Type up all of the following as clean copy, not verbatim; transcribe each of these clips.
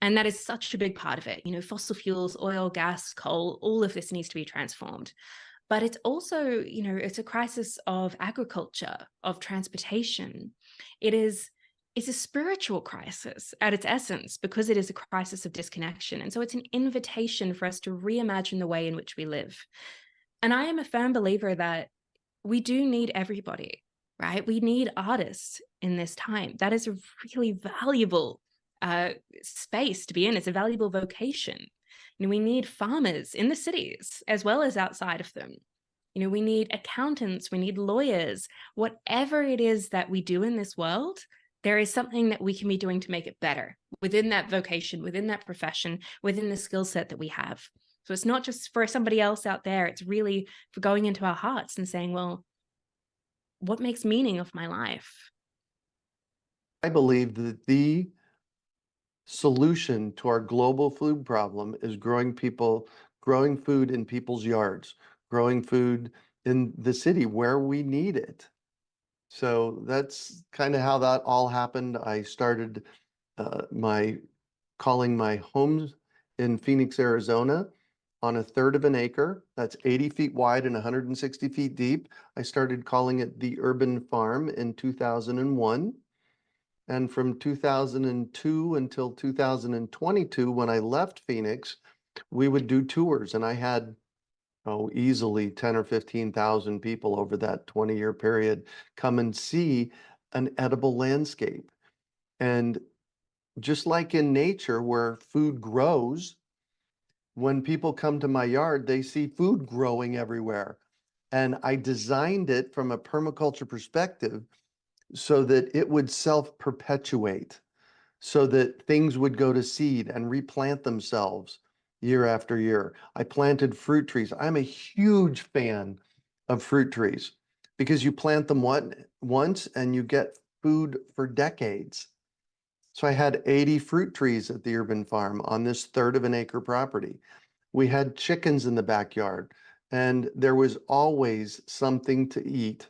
And that is such a big part of it. Fossil fuels, oil, gas, coal, all of this needs to be transformed. But it's also, it's a crisis of agriculture, of transportation. It's a spiritual crisis at its essence, because it is a crisis of disconnection. And so it's an invitation for us to reimagine the way in which we live. And I am a firm believer that we do need everybody, right? We need artists in this time. That is a really valuable space to be in. It's a valuable vocation. We need farmers in the cities as well as outside of them. We need accountants, we need lawyers. Whatever it is that we do in this world, there is something that we can be doing to make it better within that vocation, within that profession, within the skill set that we have. So it's not just for somebody else out there. It's really for going into our hearts and saying, well, what makes meaning of my life? I believe that the solution to our global food problem is growing food in people's yards, growing food in the city where we need it. So that's kind of how that all happened. I started calling my homes in Phoenix, Arizona on a third of an acre. That's 80 feet wide and 160 feet deep. I started calling it the Urban Farm in 2001. And from 2002 until 2022, when I left Phoenix, we would do tours, and I had easily 10 or 15,000 people over that 20-year period come and see an edible landscape. And just like in nature where food grows, when people come to my yard, they see food growing everywhere. And I designed it from a permaculture perspective so that it would self-perpetuate, so that things would go to seed and replant themselves year after year. I planted fruit trees. I'm a huge fan of fruit trees because you plant them once and you get food for decades. So I had 80 fruit trees at the Urban Farm on this third of an acre property. We had chickens in the backyard, and there was always something to eat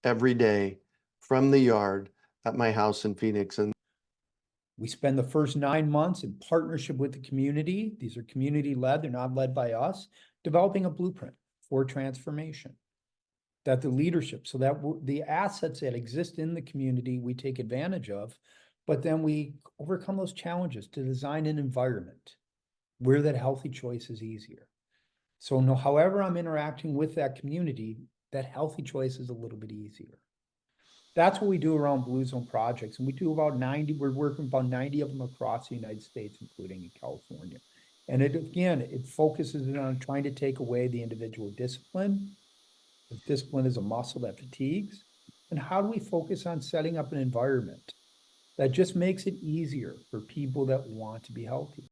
every day from the yard at my house in Phoenix. And we spend the first 9 months in partnership with the community. These are community-led, they're not led by us, developing a blueprint for transformation. That the leadership, so that the assets that exist in the community, we take advantage of, but then we overcome those challenges to design an environment where that healthy choice is easier. So however I'm interacting with that community, that healthy choice is a little bit easier. That's what we do around Blue Zone projects. And we do about 90, we're working about 90 of them across the United States, including in California. And it focuses on trying to take away the individual discipline. If discipline is a muscle that fatigues. And how do we focus on setting up an environment that just makes it easier for people that want to be healthy?